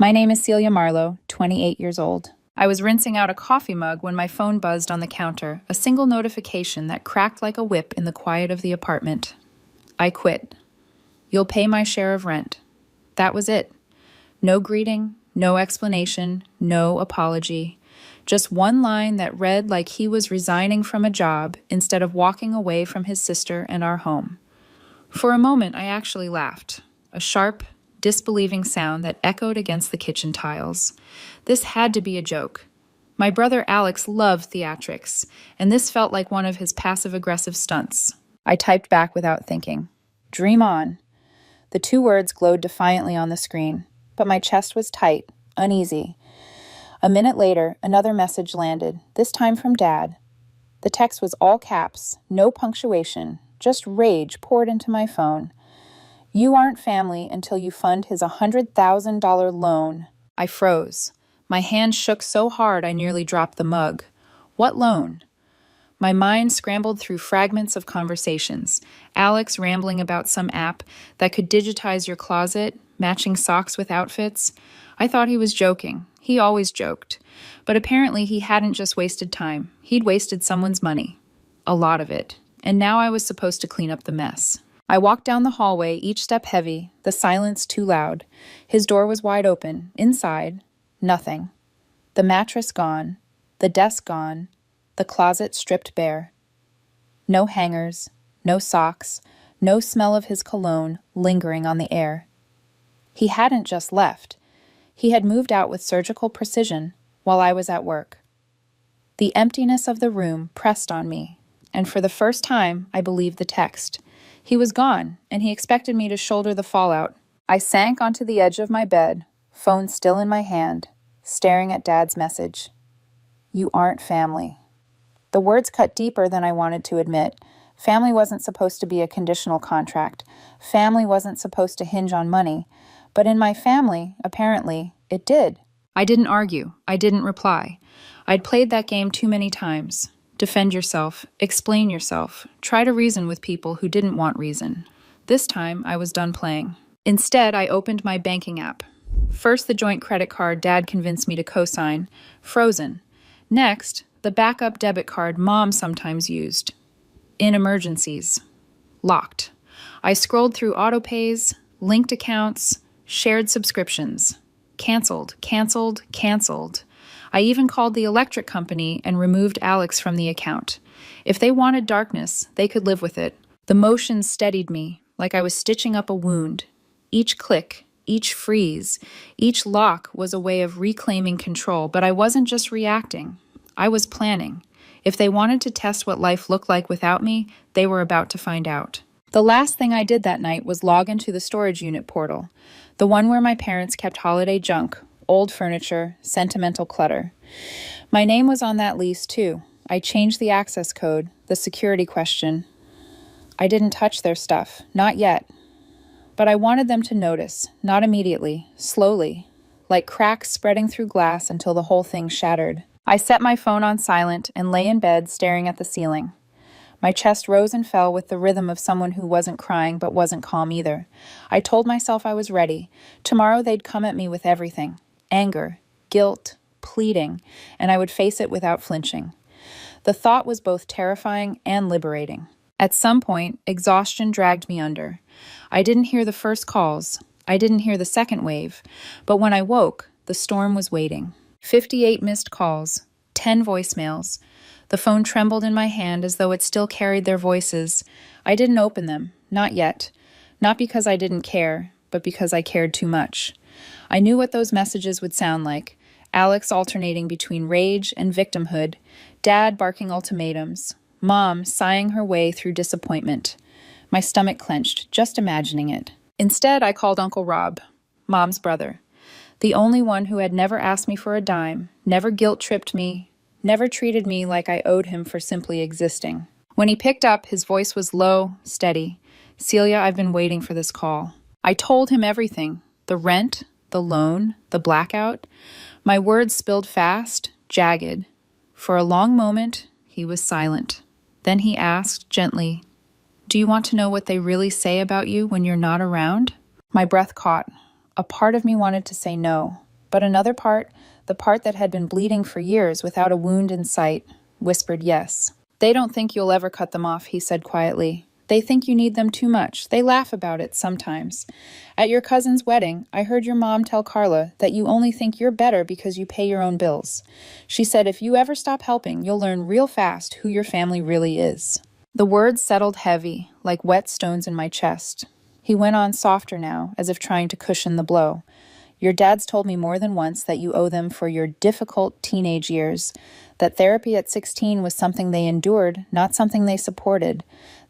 My name is Celia Marlowe, 28 years old. I was rinsing out a coffee mug when my phone buzzed on the counter, a single notification that cracked like a whip in the quiet of the apartment. I quit. You'll pay my share of rent. That was it. No greeting, no explanation, no apology. Just one line that read like he was resigning from a job instead of walking away from his sister and our home. For a moment, I actually laughed. A sharp, disbelieving sound that echoed against the kitchen tiles. This had to be a joke. My brother Alex loved theatrics, and this felt like one of his passive-aggressive stunts. I typed back without thinking. Dream on. The two words glowed defiantly on the screen, but my chest was tight, uneasy. A minute later, another message landed, this time from Dad. The text was all caps, no punctuation, just rage poured into my phone. You aren't family until you fund his $100,000 loan. I froze. My hand shook so hard I nearly dropped the mug. What loan? My mind scrambled through fragments of conversations. Alex rambling about some app that could digitize your closet, matching socks with outfits. I thought he was joking. He always joked. But apparently he hadn't just wasted time. He'd wasted someone's money. A lot of it. And now I was supposed to clean up the mess. I walked down the hallway, each step heavy, the silence too loud. His door was wide open. Inside, nothing. The mattress gone. The desk gone. The closet stripped bare. No hangers, no socks, no smell of his cologne lingering on the air. He hadn't just left. He had moved out with surgical precision while I was at work. The emptiness of the room pressed on me, and for the first time I believed the text. He was gone, and he expected me to shoulder the fallout. I sank onto the edge of my bed, phone still in my hand, staring at Dad's message. You aren't family. The words cut deeper than I wanted to admit. Family wasn't supposed to be a conditional contract. Family wasn't supposed to hinge on money. But in my family, apparently, it did. I didn't argue. I didn't reply. I'd played that game too many times. Defend yourself. Explain yourself. Try to reason with people who didn't want reason. This time, I was done playing. Instead, I opened my banking app. First, the joint credit card Dad convinced me to co-sign. Frozen. Next, the backup debit card Mom sometimes used. In emergencies. Locked. I scrolled through autopays, linked accounts, shared subscriptions. Canceled, canceled, canceled. I even called the electric company and removed Alex from the account. If they wanted darkness, they could live with it. The motion steadied me, like I was stitching up a wound. Each click, each freeze, each lock was a way of reclaiming control, but I wasn't just reacting. I was planning. If they wanted to test what life looked like without me, they were about to find out. The last thing I did that night was log into the storage unit portal, the one where my parents kept holiday junk, old furniture, sentimental clutter. My name was on that lease, too. I changed the access code, the security question. I didn't touch their stuff, not yet. But I wanted them to notice, not immediately, slowly, like cracks spreading through glass until the whole thing shattered. I set my phone on silent and lay in bed staring at the ceiling. My chest rose and fell with the rhythm of someone who wasn't crying but wasn't calm either. I told myself I was ready. Tomorrow they'd come at me with everything. Anger, guilt, pleading, and I would face it without flinching. The thought was both terrifying and liberating. At some point, exhaustion dragged me under. I didn't hear the first calls. I didn't hear the second wave. But when I woke, the storm was waiting. 58 missed calls, 10 voicemails. The phone trembled in my hand as though it still carried their voices. I didn't open them, not yet. Not because I didn't care, but because I cared too much. I knew what those messages would sound like. Alex alternating between rage and victimhood, Dad barking ultimatums, Mom sighing her way through disappointment. My stomach clenched, just imagining it. Instead, I called Uncle Rob, Mom's brother. The only one who had never asked me for a dime, never guilt-tripped me, never treated me like I owed him for simply existing. When he picked up, his voice was low, steady. Celia, I've been waiting for this call. I told him everything. The rent, the loan, the blackout. My words spilled fast, jagged. For a long moment, he was silent. Then he asked, gently, Do you want to know what they really say about you when you're not around? My breath caught. A part of me wanted to say no. But another part, the part that had been bleeding for years without a wound in sight, whispered yes. They don't think you'll ever cut them off, he said quietly. They think you need them too much. They laugh about it sometimes. At your cousin's wedding, I heard your mom tell Carla that you only think you're better because you pay your own bills. She said if you ever stop helping, you'll learn real fast who your family really is. The words settled heavy, like wet stones in my chest. He went on softer now, as if trying to cushion the blow. Your dad's told me more than once that you owe them for your difficult teenage years, that therapy at 16 was something they endured, not something they supported,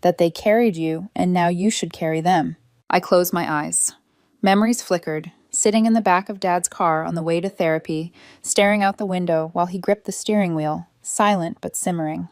that they carried you, and now you should carry them. I closed my eyes. Memories flickered, sitting in the back of Dad's car on the way to therapy, staring out the window while he gripped the steering wheel, silent but simmering.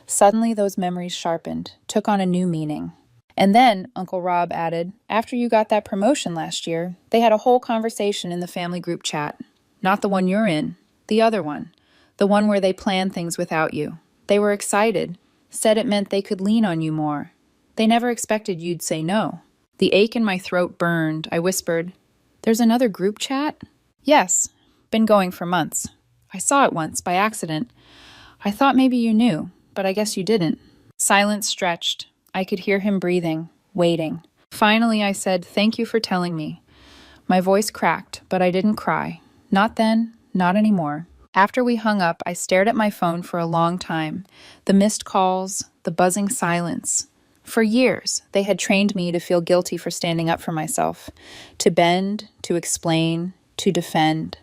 Suddenly those memories sharpened, took on a new meaning. And then, Uncle Rob added, after you got that promotion last year, they had a whole conversation in the family group chat. Not the one you're in, the other one. The one where they planned things without you. They were excited, said it meant they could lean on you more. They never expected you'd say no. The ache in my throat burned. I whispered, there's another group chat? Yes, been going for months. I saw it once, by accident. I thought maybe you knew, but I guess you didn't. Silence stretched. I could hear him breathing, waiting. Finally, I said, thank you for telling me. My voice cracked, but I didn't cry. Not then, not anymore. After we hung up, I stared at my phone for a long time. The missed calls, the buzzing silence. For years, they had trained me to feel guilty for standing up for myself, to bend, to explain, to defend.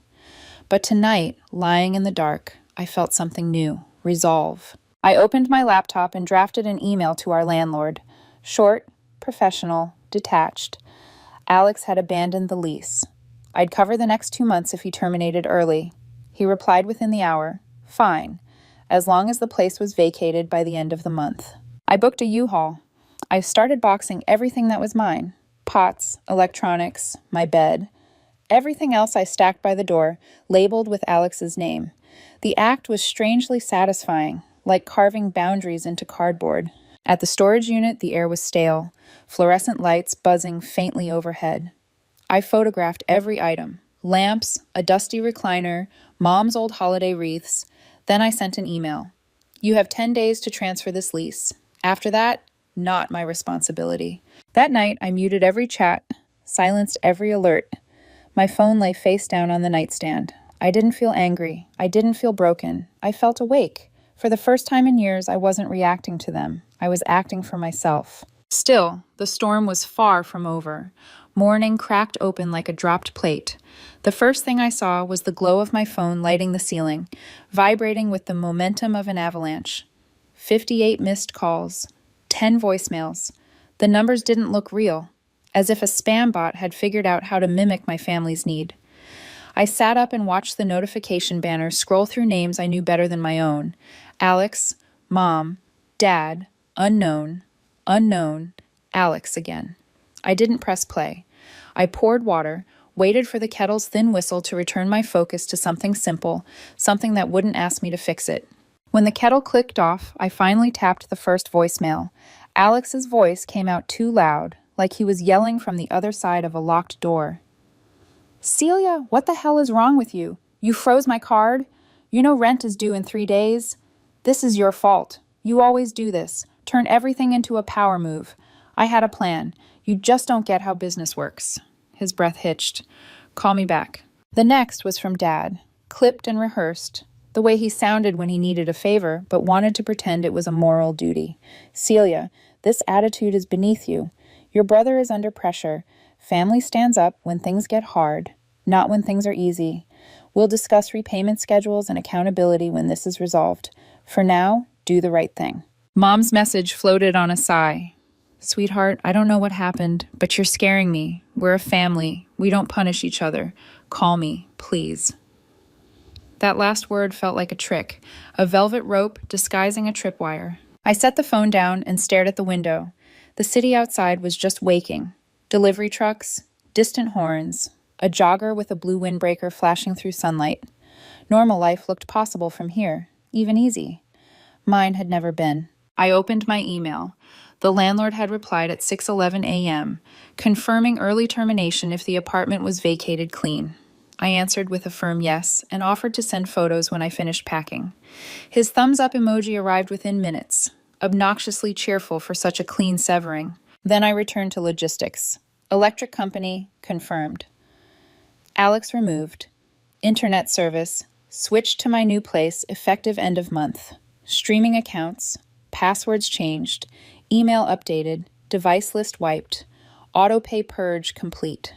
But tonight, lying in the dark, I felt something new, resolve. I opened my laptop and drafted an email to our landlord. Short, professional, detached. Alex had abandoned the lease. I'd cover the next 2 months if he terminated early. He replied within the hour, fine, as long as the place was vacated by the end of the month. I booked a U-Haul. I started boxing everything that was mine. Pots, electronics, my bed. Everything else I stacked by the door, labeled with Alex's name. The act was strangely satisfying, like carving boundaries into cardboard. At the storage unit, the air was stale, fluorescent lights buzzing faintly overhead. I photographed every item. Lamps, a dusty recliner, Mom's old holiday wreaths. Then I sent an email. You have 10 days to transfer this lease. After that, not my responsibility. That night, I muted every chat, silenced every alert. My phone lay face down on the nightstand. I didn't feel angry. I didn't feel broken. I felt awake. For the first time in years, I wasn't reacting to them. I was acting for myself. Still, the storm was far from over. Morning cracked open like a dropped plate. The first thing I saw was the glow of my phone lighting the ceiling, vibrating with the momentum of an avalanche. 58 missed calls, 10 voicemails. The numbers didn't look real, as if a spam bot had figured out how to mimic my family's need. I sat up and watched the notification banner scroll through names I knew better than my own. Alex, Mom, Dad, unknown, unknown, Alex again. I didn't press play. I poured water, waited for the kettle's thin whistle to return my focus to something simple, something that wouldn't ask me to fix it. When the kettle clicked off, I finally tapped the first voicemail. Alex's voice came out too loud, like he was yelling from the other side of a locked door. Celia, what the hell is wrong with you? You froze my card? You know rent is due in 3 days? This is your fault. You always do this. Turn everything into a power move. I had a plan. You just don't get how business works. His breath hitched. Call me back. The next was from Dad, clipped and rehearsed, the way he sounded when he needed a favor, but wanted to pretend it was a moral duty. Celia, this attitude is beneath you. Your brother is under pressure. Family stands up when things get hard, not when things are easy. We'll discuss repayment schedules and accountability when this is resolved. For now, do the right thing. Mom's message floated on a sigh. Sweetheart, I don't know what happened, but you're scaring me. We're a family. We don't punish each other. Call me, please. That last word felt like a trick, a velvet rope disguising a tripwire. I set the phone down and stared at the window. The city outside was just waking. Delivery trucks, distant horns, a jogger with a blue windbreaker flashing through sunlight. Normal life looked possible from here, even easy. Mine had never been. I opened my email. The landlord had replied at 6:11 a.m., confirming early termination if the apartment was vacated clean. I answered with a firm yes and offered to send photos when I finished packing. His thumbs up emoji arrived within minutes, obnoxiously cheerful for such a clean severing. Then I returned to logistics. Electric company, confirmed. Alex removed. Internet service, switched to my new place effective end of month. Streaming accounts, passwords changed, email updated, device list wiped, autopay purge complete.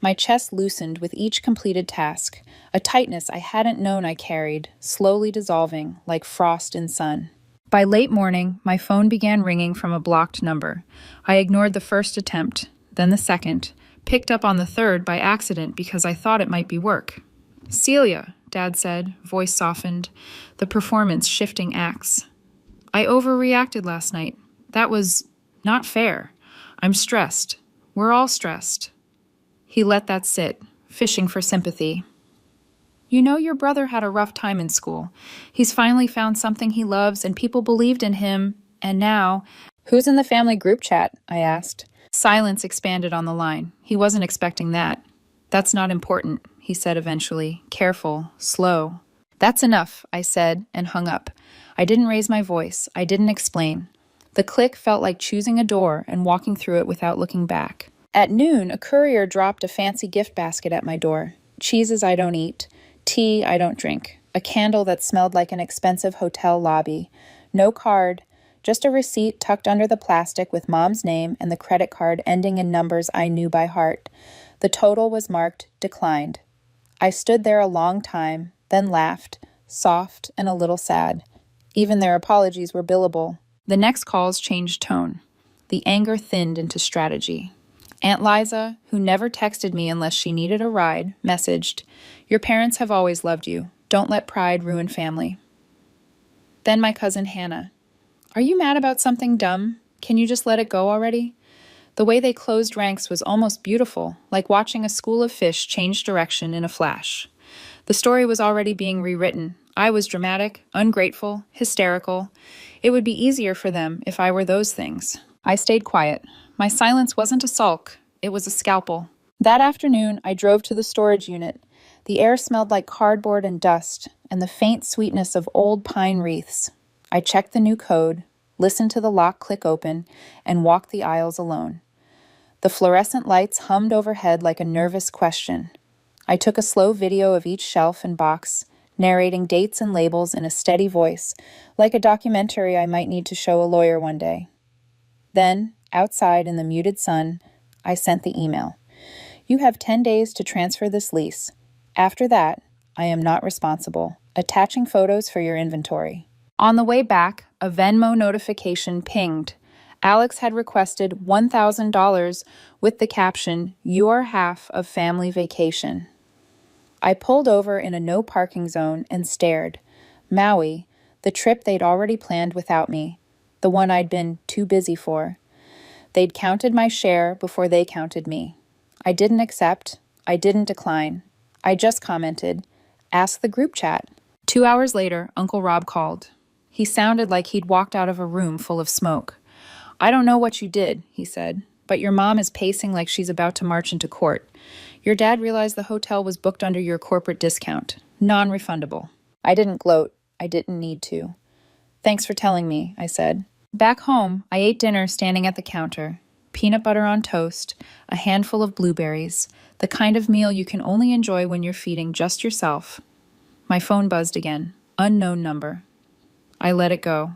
My chest loosened with each completed task, a tightness I hadn't known I carried, slowly dissolving like frost in sun. By late morning, my phone began ringing from a blocked number. I ignored the first attempt, then the second, picked up on the third by accident because I thought it might be work. Celia, Dad said, voice softened, the performance shifting acts. I overreacted last night. That was not fair. I'm stressed. We're all stressed. He let that sit, fishing for sympathy. You know your brother had a rough time in school. He's finally found something he loves and people believed in him, and now— Who's in the family group chat? I asked. Silence expanded on the line. He wasn't expecting that. That's not important, he said eventually, careful, slow. That's enough, I said, and hung up. I didn't raise my voice. I didn't explain. The click felt like choosing a door and walking through it without looking back. At noon, a courier dropped a fancy gift basket at my door. Cheeses I don't eat, tea I don't drink, a candle that smelled like an expensive hotel lobby. No card, just a receipt tucked under the plastic with Mom's name and the credit card ending in numbers I knew by heart. The total was marked declined. I stood there a long time, then laughed, soft and a little sad. Even their apologies were billable. The next calls changed tone. The anger thinned into strategy. Aunt Liza, who never texted me unless she needed a ride, messaged, "Your parents have always loved you. Don't let pride ruin family." Then my cousin Hannah. "Are you mad about something dumb? Can you just let it go already?" The way they closed ranks was almost beautiful, like watching a school of fish change direction in a flash. The story was already being rewritten. I was dramatic, ungrateful, hysterical. It would be easier for them if I were those things. I stayed quiet. My silence wasn't a sulk, it was a scalpel. That afternoon, I drove to the storage unit. The air smelled like cardboard and dust, and the faint sweetness of old pine wreaths. I checked the new code, listened to the lock click open, and walked the aisles alone. The fluorescent lights hummed overhead like a nervous question. I took a slow video of each shelf and box, narrating dates and labels in a steady voice, like a documentary I might need to show a lawyer one day. Then, outside in the muted sun, I sent the email. You have 10 days to transfer this lease. After that, I am not responsible. Attaching photos for your inventory. On the way back, a Venmo notification pinged. Alex had requested $1,000 with the caption, "Your half of family vacation." I pulled over in a no parking zone and stared. Maui, the trip they'd already planned without me, the one I'd been too busy for. They'd counted my share before they counted me. I didn't accept. I didn't decline. I just commented, "Ask the group chat." 2 hours later, Uncle Rob called. He sounded like he'd walked out of a room full of smoke. "I don't know what you did," he said, "but your mom is pacing like she's about to march into court. Your dad realized the hotel was booked under your corporate discount. Non-refundable." I didn't gloat. I didn't need to. "Thanks for telling me," I said. Back home, I ate dinner standing at the counter. Peanut butter on toast, a handful of blueberries, the kind of meal you can only enjoy when you're feeding just yourself. My phone buzzed again. Unknown number. I let it go.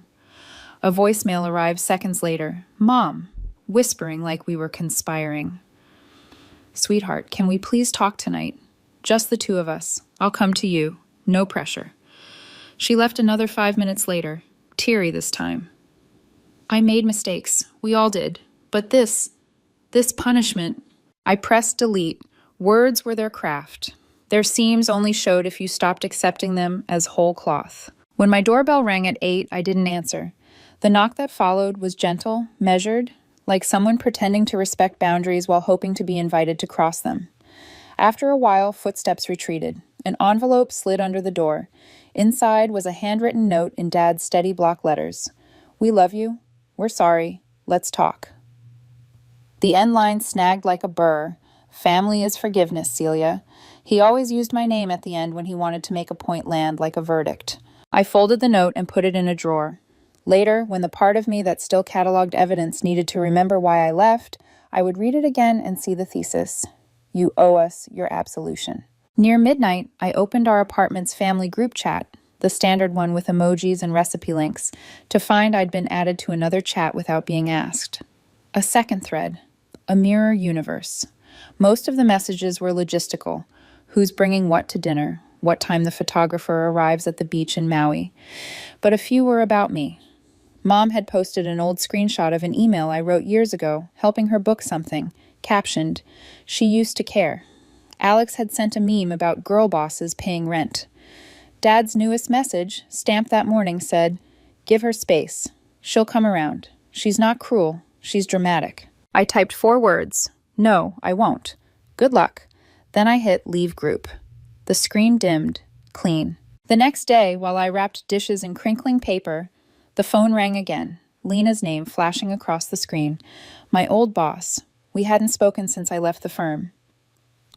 A voicemail arrived seconds later. "Mom," whispering like we were conspiring. "Sweetheart, can we please talk tonight? Just the two of us. I'll come to you. No pressure." She left another 5 minutes later, teary this time. I made mistakes. We all did. But this punishment. I pressed delete. Words were their craft. Their seams only showed if you stopped accepting them as whole cloth. When my doorbell rang at 8, I didn't answer. The knock that followed was gentle, measured, like someone pretending to respect boundaries while hoping to be invited to cross them. After a while, footsteps retreated. An envelope slid under the door. Inside was a handwritten note in Dad's steady block letters. "We love you. We're sorry. Let's talk." The end line snagged like a burr. "Family is forgiveness, Celia." He always used my name at the end when he wanted to make a point land like a verdict. I folded the note and put it in a drawer. Later, when the part of me that still cataloged evidence needed to remember why I left, I would read it again and see the thesis. You owe us your absolution. Near midnight, I opened our apartment's family group chat, the standard one with emojis and recipe links, to find I'd been added to another chat without being asked. A second thread. A mirror universe. Most of the messages were logistical. Who's bringing what to dinner? What time the photographer arrives at the beach in Maui? But a few were about me. Mom had posted an old screenshot of an email I wrote years ago, helping her book something, captioned, "She used to care." Alex had sent a meme about girl bosses paying rent. Dad's newest message, stamped that morning, said, "Give her space. She'll come around. She's not cruel. She's dramatic." I typed 4 words. No, I won't. Good luck. Then I hit leave group. The screen dimmed. Clean. The next day, while I wrapped dishes in crinkling paper, the phone rang again, Lena's name flashing across the screen. My old boss. We hadn't spoken since I left the firm.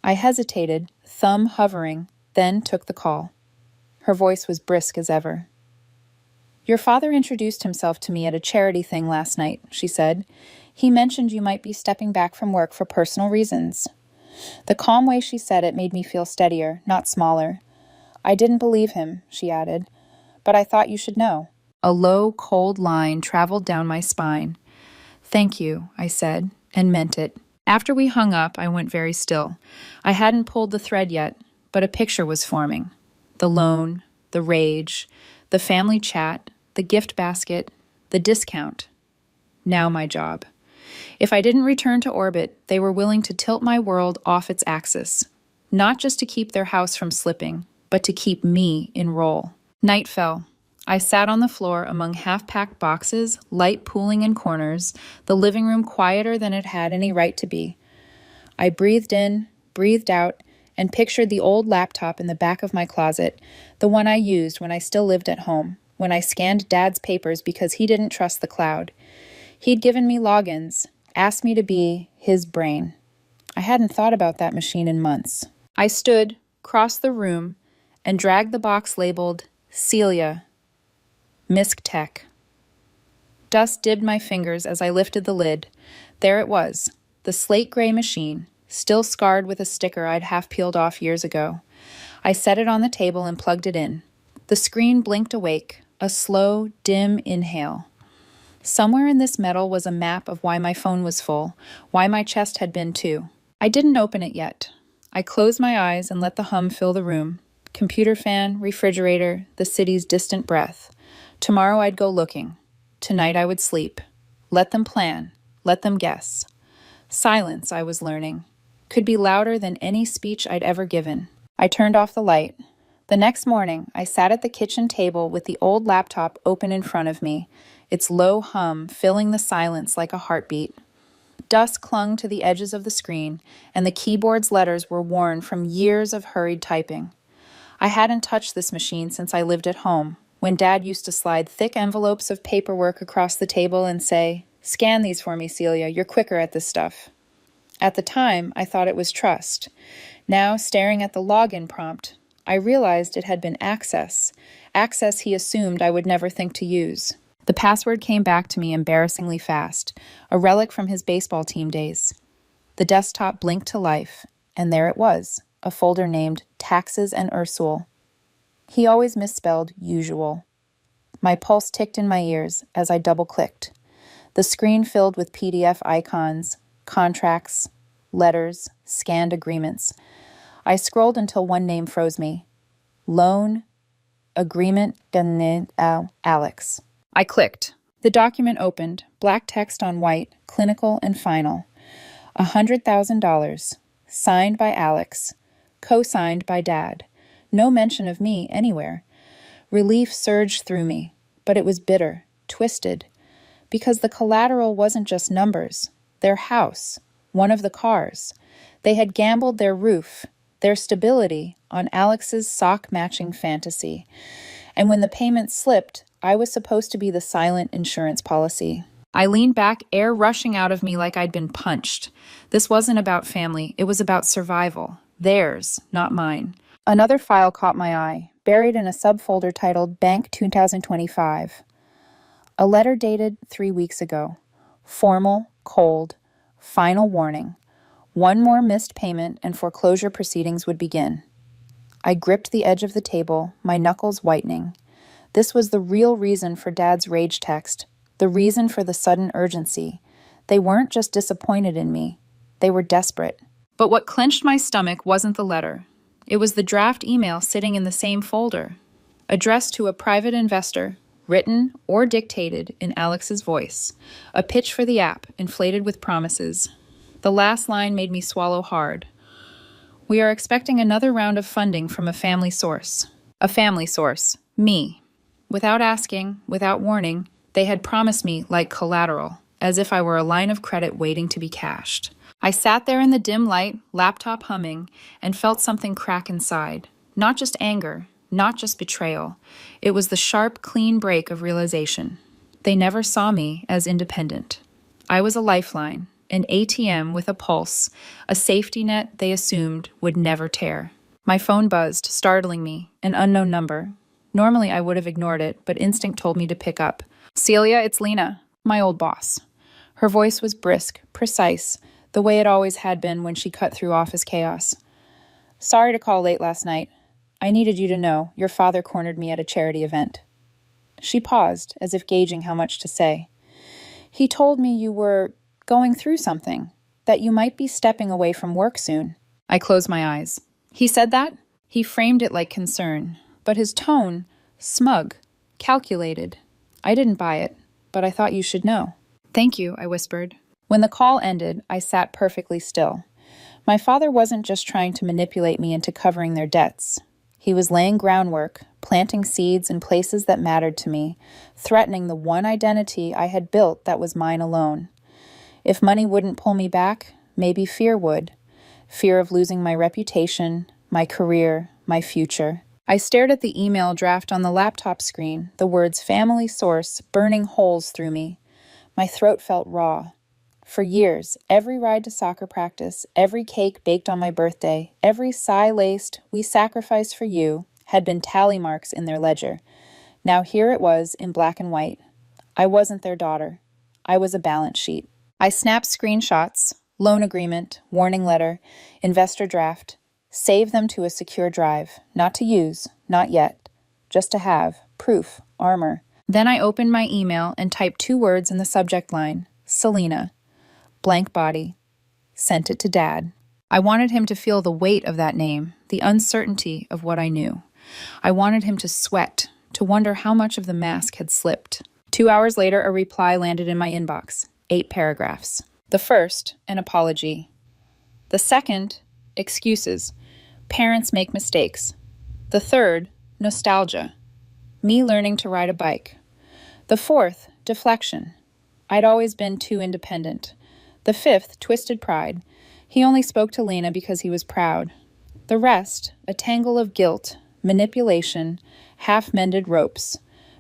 I hesitated, thumb hovering, then took the call. Her voice was brisk as ever. "Your father introduced himself to me at a charity thing last night," she said. "He mentioned you might be stepping back from work for personal reasons." The calm way she said it made me feel steadier, not smaller. "I didn't believe him," she added, "but I thought you should know." A low, cold line traveled down my spine. "Thank you," I said, and meant it. After we hung up, I went very still. I hadn't pulled the thread yet, but a picture was forming. The loan, the rage, the family chat, the gift basket, the discount. Now my job. If I didn't return to orbit, they were willing to tilt my world off its axis, not just to keep their house from slipping, but to keep me in roll. Night fell. I sat on the floor among half-packed boxes, light pooling in corners, the living room quieter than it had any right to be. I breathed in, breathed out, and pictured the old laptop in the back of my closet, the one I used when I still lived at home, when I scanned Dad's papers because he didn't trust the cloud. He'd given me logins, asked me to be his brain. I hadn't thought about that machine in months. I stood, crossed the room, and dragged the box labeled Celia, Misc Tech. Dust dipped my fingers as I lifted the lid. There it was, the slate gray machine, still scarred with a sticker I'd half peeled off years ago. I set it on the table and plugged it in. The screen blinked awake, a slow, dim inhale. Somewhere in this metal was a map of why my phone was full, why my chest had been too. I didn't open it yet. I closed my eyes and let the hum fill the room. Computer fan, refrigerator, the city's distant breath. Tomorrow I'd go looking. Tonight I would sleep. Let them plan. Let them guess. Silence, I was learning, could be louder than any speech I'd ever given. I turned off the light. The next morning, I sat at the kitchen table with the old laptop open in front of me, its low hum filling the silence like a heartbeat. Dust clung to the edges of the screen, and the keyboard's letters were worn from years of hurried typing. I hadn't touched this machine since I lived at home, when Dad used to slide thick envelopes of paperwork across the table and say, "Scan these for me, Celia, you're quicker at this stuff." At the time, I thought it was trust. Now, staring at the login prompt, I realized it had been access he assumed I would never think to use. The password came back to me embarrassingly fast, a relic from his baseball team days. The desktop blinked to life, and there it was, a folder named Taxes and Ursule. He always misspelled usual. My pulse ticked in my ears as I double-clicked. The screen filled with PDF icons, contracts, letters, scanned agreements. I scrolled until one name froze me. Loan Agreement Alex. I clicked. The document opened, black text on white, clinical and final. $100,000. Signed by Alex. Co-signed by Dad. No mention of me anywhere. Relief surged through me, but it was bitter, twisted, because the collateral wasn't just numbers. Their house, one of the cars. They had gambled their roof, their stability, on Alex's sock-matching fantasy. And when the payment slipped, I was supposed to be the silent insurance policy. I leaned back, air rushing out of me like I'd been punched. This wasn't about family, it was about survival. Theirs, not mine. Another file caught my eye, buried in a subfolder titled Bank 2025. A letter dated 3 weeks ago. Formal, cold, final warning. One more missed payment and foreclosure proceedings would begin. I gripped the edge of the table, my knuckles whitening. This was the real reason for Dad's rage text, the reason for the sudden urgency. They weren't just disappointed in me. They were desperate. But what clenched my stomach wasn't the letter. It was the draft email sitting in the same folder, addressed to a private investor, written or dictated in Alex's voice, a pitch for the app, inflated with promises. The last line made me swallow hard. We are expecting another round of funding from a family source. A family source. Me. Without asking, without warning, they had promised me like collateral, as if I were a line of credit waiting to be cashed. I sat there in the dim light, laptop humming, and felt something crack inside. Not just anger, not just betrayal. It was the sharp, clean break of realization. They never saw me as independent. I was a lifeline, an ATM with a pulse, a safety net they assumed would never tear. My phone buzzed, startling me, an unknown number. Normally I would have ignored it, but instinct told me to pick up. Celia, it's Lena, my old boss. Her voice was brisk, precise, the way it always had been when she cut through office chaos. Sorry to call late last night. I needed you to know your father cornered me at a charity event. She paused, as if gauging how much to say. He told me you were going through something, that you might be stepping away from work soon. I closed my eyes. He said that? He framed it like concern, but his tone, smug, calculated. I didn't buy it, but I thought you should know. Thank you, I whispered. When the call ended, I sat perfectly still. My father wasn't just trying to manipulate me into covering their debts. He was laying groundwork, planting seeds in places that mattered to me, threatening the one identity I had built that was mine alone. If money wouldn't pull me back, maybe fear would. Fear of losing my reputation, my career, my future. I stared at the email draft on the laptop screen, the words family source burning holes through me. My throat felt raw. For years, every ride to soccer practice, every cake baked on my birthday, every sigh laced, "We sacrifice for you," had been tally marks in their ledger. Now here it was in black and white. I wasn't their daughter. I was a balance sheet. I snapped screenshots, loan agreement, warning letter, investor draft, saved them to a secure drive, not to use, not yet, just to have, proof, armor. Then I opened my email and typed 2 words in the subject line, Selena. Blank body. Sent it to Dad. I wanted him to feel the weight of that name, the uncertainty of what I knew. I wanted him to sweat, to wonder how much of the mask had slipped. 2 hours later, a reply landed in my inbox. 8 paragraphs. The first, an apology. The second, excuses. Parents make mistakes. The third, nostalgia. Me learning to ride a bike. The fourth, deflection. I'd always been too independent. The fifth, twisted pride. He only spoke to Lena because he was proud. The rest, a tangle of guilt, manipulation, half-mended ropes.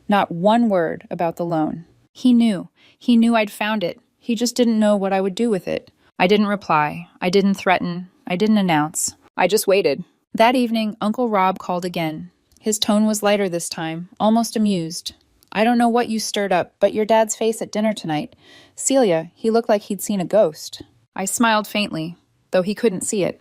Not one word about the loan. He knew. He knew I'd found it. He just didn't know what I would do with it. I didn't reply. I didn't threaten. I didn't announce. I just waited. That evening, Uncle Rob called again. His tone was lighter this time, almost amused. I don't know what you stirred up, but your dad's face at dinner tonight. Celia, he looked like he'd seen a ghost. I smiled faintly, though he couldn't see it.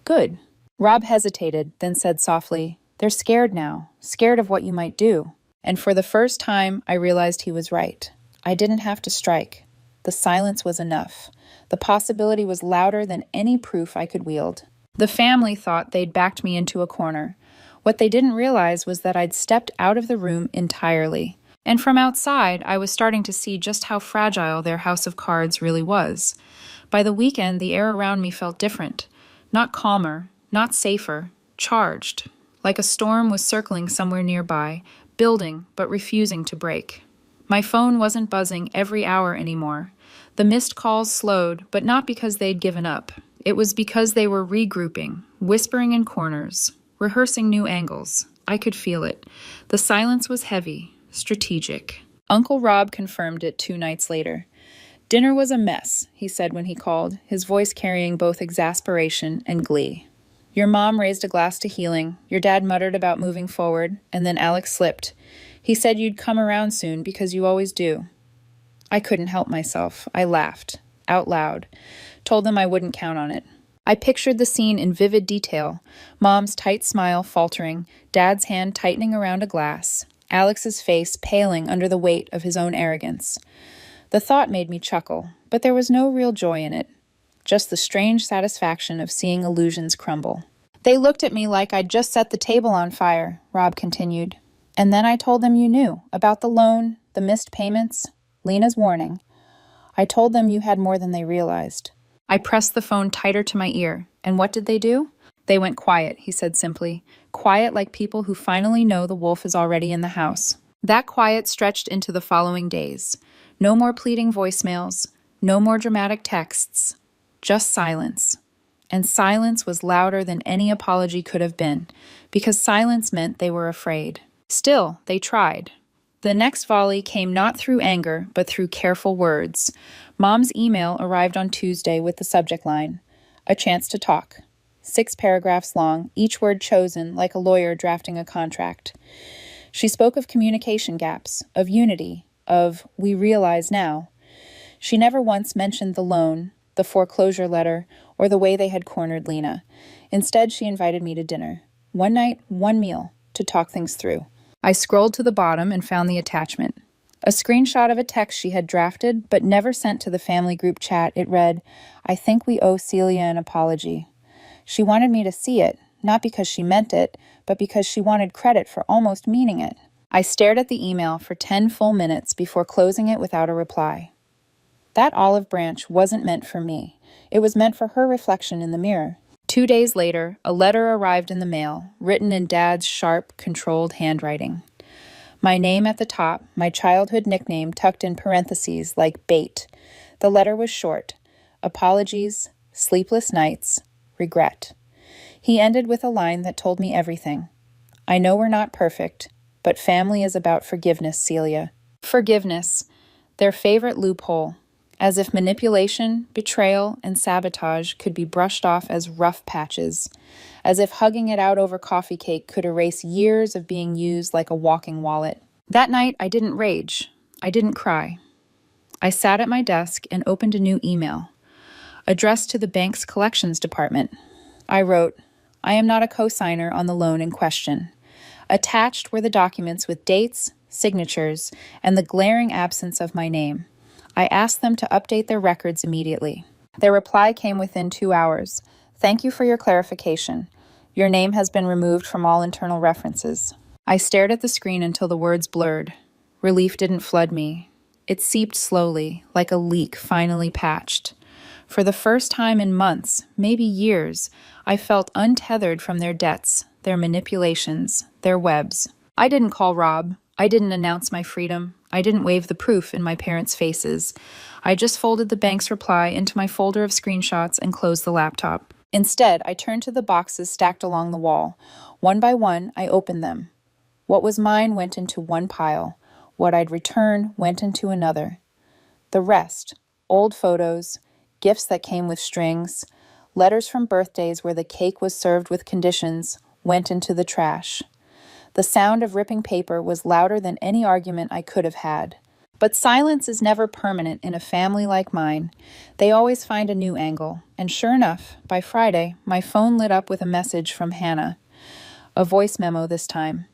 Good. Rob hesitated, then said softly, "They're scared now, scared of what you might do." And for the first time, I realized he was right. I didn't have to strike. The silence was enough. The possibility was louder than any proof I could wield. The family thought they'd backed me into a corner. What they didn't realize was that I'd stepped out of the room entirely. And from outside, I was starting to see just how fragile their house of cards really was. By the weekend, the air around me felt different. Not calmer, not safer, charged. Like a storm was circling somewhere nearby, building but refusing to break. My phone wasn't buzzing every hour anymore. The missed calls slowed, but not because they'd given up. It was because they were regrouping, whispering in corners, rehearsing new angles. I could feel it. The silence was heavy, strategic. Uncle Rob confirmed it 2 nights later. Dinner was a mess, he said when he called, his voice carrying both exasperation and glee. Your mom raised a glass to healing, your dad muttered about moving forward, and then Alex slipped. He said you'd come around soon because you always do. I couldn't help myself. I laughed, out loud, told them I wouldn't count on it. I pictured the scene in vivid detail, Mom's tight smile faltering, Dad's hand tightening around a glass, Alex's face paling under the weight of his own arrogance. The thought made me chuckle, but there was no real joy in it, just the strange satisfaction of seeing illusions crumble. They looked at me like I'd just set the table on fire, Rob continued. And then I told them you knew, about the loan, the missed payments, Lena's warning. I told them you had more than they realized. I pressed the phone tighter to my ear, and what did they do? They went quiet, he said simply. Quiet like people who finally know the wolf is already in the house. That quiet stretched into the following days. No more pleading voicemails, no more dramatic texts, just silence. And silence was louder than any apology could have been, because silence meant they were afraid. Still, they tried. The next volley came not through anger, but through careful words. Mom's email arrived on Tuesday with the subject line, "A chance to talk." 6 paragraphs long, each word chosen like a lawyer drafting a contract. She spoke of communication gaps, of unity, of "we realize now." She never once mentioned the loan, the foreclosure letter, or the way they had cornered Lena. Instead, she invited me to dinner. One night, one meal, to talk things through. I scrolled to the bottom and found the attachment. A screenshot of a text she had drafted but never sent to the family group chat. It read, "I think we owe Celia an apology." She wanted me to see it, not because she meant it, but because she wanted credit for almost meaning it. I stared at the email for 10 full minutes before closing it without a reply. That olive branch wasn't meant for me. It was meant for her reflection in the mirror. 2 days later, a letter arrived in the mail, written in Dad's sharp, controlled handwriting. My name at the top, my childhood nickname tucked in parentheses like bait. The letter was short. Apologies, sleepless nights, regret. He ended with a line that told me everything. I know we're not perfect, but family is about forgiveness, Celia. Forgiveness, their favorite loophole. As if manipulation, betrayal, and sabotage could be brushed off as rough patches. As if hugging it out over coffee cake could erase years of being used like a walking wallet. That night, I didn't rage. I didn't cry. I sat at my desk and opened a new email, addressed to the bank's collections department. I wrote, "I am not a co-signer on the loan in question." Attached were the documents with dates, signatures, and the glaring absence of my name. I asked them to update their records immediately. Their reply came within 2 hours. "Thank you for your clarification. Your name has been removed from all internal references." I stared at the screen until the words blurred. Relief didn't flood me. It seeped slowly, like a leak finally patched. For the first time in months, maybe years, I felt untethered from their debts, their manipulations, their webs. I didn't call Rob. I didn't announce my freedom. I didn't wave the proof in my parents' faces. I just folded the bank's reply into my folder of screenshots and closed the laptop. Instead, I turned to the boxes stacked along the wall. One by one, I opened them. What was mine went into one pile. What I'd return went into another. The rest, old photos, gifts that came with strings, letters from birthdays where the cake was served with conditions, went into the trash. The sound of ripping paper was louder than any argument I could have had. But silence is never permanent in a family like mine. They always find a new angle, and sure enough, by Friday, my phone lit up with a message from Hannah. A voice memo this time.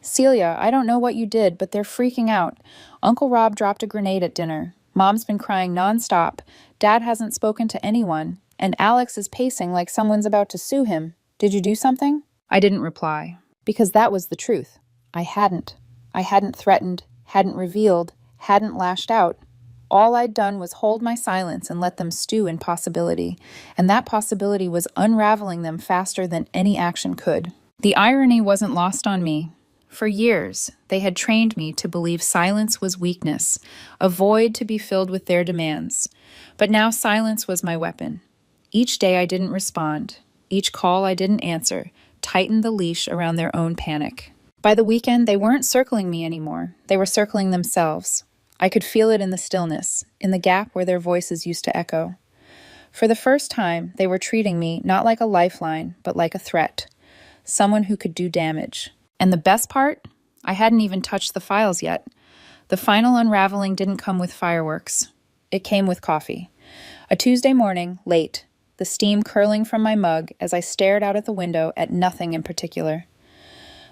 "Celia, I don't know what you did, but they're freaking out. Uncle Rob dropped a grenade at dinner. Mom's been crying nonstop. Dad hasn't spoken to anyone, and Alex is pacing like someone's about to sue him. Did you do something?" I didn't reply. Because that was the truth. I hadn't. I hadn't threatened, hadn't revealed, hadn't lashed out. All I'd done was hold my silence and let them stew in possibility, and that possibility was unraveling them faster than any action could. The irony wasn't lost on me. For years, they had trained me to believe silence was weakness, a void to be filled with their demands. But now silence was my weapon. Each day I didn't respond. Each call I didn't answer tightened the leash around their own panic. By the weekend, they weren't circling me anymore. They were circling themselves. I could feel it in the stillness, in the gap where their voices used to echo. For the first time, they were treating me not like a lifeline, but like a threat, someone who could do damage. And the best part? I hadn't even touched the files yet. The final unraveling didn't come with fireworks. It came with coffee. A Tuesday morning, late, the steam curling from my mug as I stared out at the window at nothing in particular.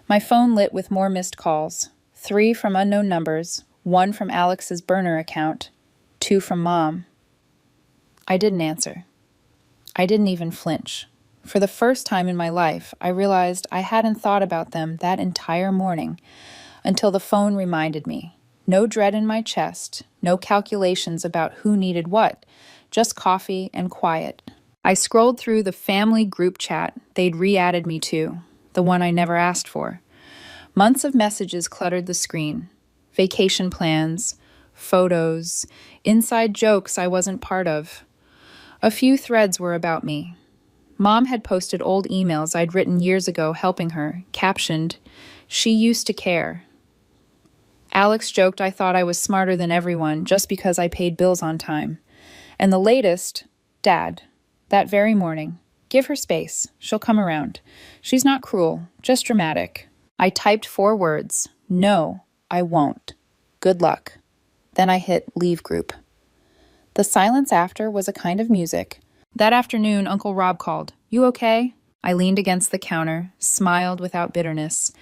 My phone lit with more missed calls, 3 from unknown numbers, 1 from Alex's burner account, 2 from Mom. I didn't answer. I didn't even flinch. For the first time in my life, I realized I hadn't thought about them that entire morning until the phone reminded me. No dread in my chest, no calculations about who needed what, just coffee and quiet. I scrolled through the family group chat they'd re-added me to, the one I never asked for. Months of messages cluttered the screen. Vacation plans, photos, inside jokes I wasn't part of. A few threads were about me. Mom had posted old emails I'd written years ago helping her, captioned, "She used to care." Alex joked I thought I was smarter than everyone just because I paid bills on time. And the latest, Dad, that very morning, "Give her space. She'll come around. She's not cruel, just dramatic." I typed 4 words, "No, I won't. Good luck." Then I hit leave group. The silence after was a kind of music. That afternoon, Uncle Rob called. "You okay?" I leaned against the counter, smiled without bitterness.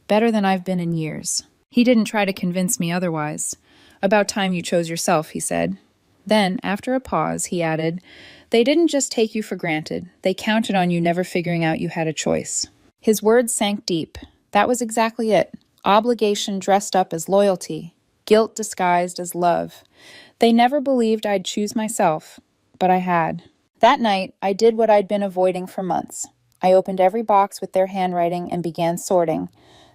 Better than I've been in years. He didn't try to convince me otherwise. "About time you chose yourself," he said. Then, after a pause, he added, "They didn't just take you for granted. They counted on you never figuring out you had a choice." His words sank deep. That was exactly it. Obligation dressed up as loyalty. Guilt disguised as love. They never believed I'd choose myself, but I had. That night, I did what I'd been avoiding for months. I opened every box with their handwriting and began sorting.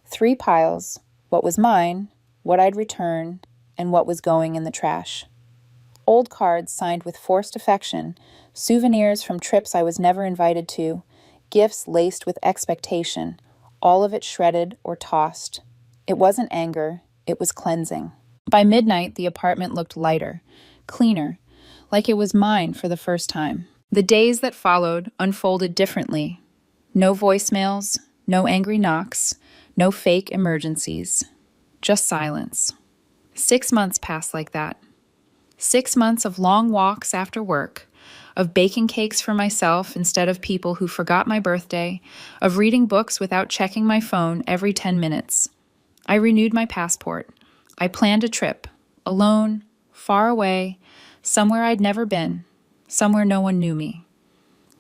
3 piles. What was mine, what I'd return, and what was going in the trash. Old cards signed with forced affection, souvenirs from trips I was never invited to, gifts laced with expectation, all of it shredded or tossed. It wasn't anger, it was cleansing. By midnight, the apartment looked lighter, cleaner, like it was mine for the first time. The days that followed unfolded differently. No voicemails, no angry knocks, no fake emergencies. Just silence. 6 months passed like that. 6 months of long walks after work, of baking cakes for myself instead of people who forgot my birthday, of reading books without checking my phone every 10 minutes. I renewed my passport. I planned a trip, alone, far away, somewhere I'd never been, somewhere no one knew me.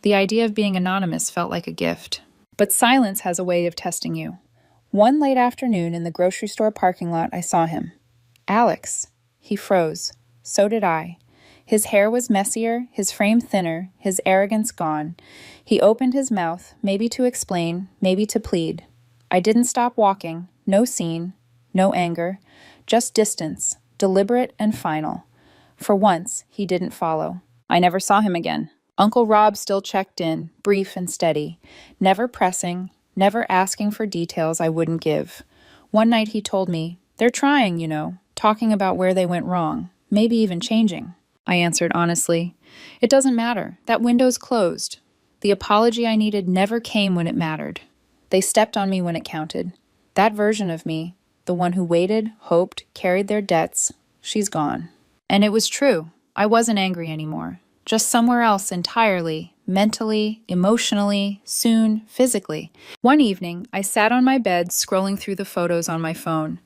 The idea of being anonymous felt like a gift. But silence has a way of testing you. One late afternoon in the grocery store parking lot, I saw him. "Alex." He froze. So did I. His hair was messier, his frame thinner, his arrogance gone. He opened his mouth, maybe to explain, maybe to plead. I didn't stop walking. No scene, no anger, just distance, deliberate and final. For once, he didn't follow. I never saw him again. Uncle Rob still checked in, brief and steady, never pressing, never asking for details I wouldn't give. One night he told me, "They're trying, talking about where they went wrong, maybe even changing." I answered honestly, "It doesn't matter. That window's closed." The apology I needed never came when it mattered. They stepped on me when it counted. That version of me, the one who waited, hoped, carried their debts, she's gone. And it was true. I wasn't angry anymore. Just somewhere else entirely, mentally, emotionally, soon, physically. One evening, I sat on my bed scrolling through the photos on my phone.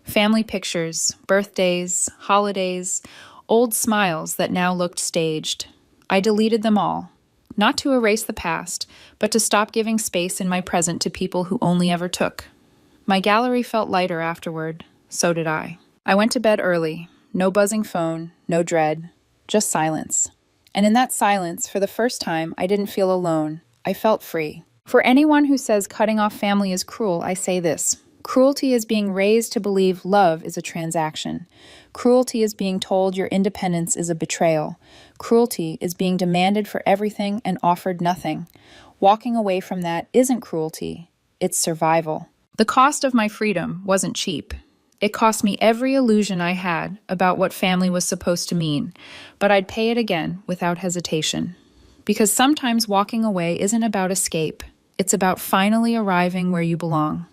Family pictures, birthdays, holidays, old smiles that now looked staged. I deleted them all. Not to erase the past, but to stop giving space in my present to people who only ever took. My gallery felt lighter afterward. So did I. I went to bed early. No buzzing phone, no dread, just silence. And in that silence, for the first time, I didn't feel alone. I felt free. For anyone who says cutting off family is cruel, I say this. Cruelty is being raised to believe love is a transaction. Cruelty is being told your independence is a betrayal. Cruelty is being demanded for everything and offered nothing. Walking away from that isn't cruelty, it's survival. The cost of my freedom wasn't cheap. It cost me every illusion I had about what family was supposed to mean, but I'd pay it again without hesitation. Because sometimes walking away isn't about escape, it's about finally arriving where you belong.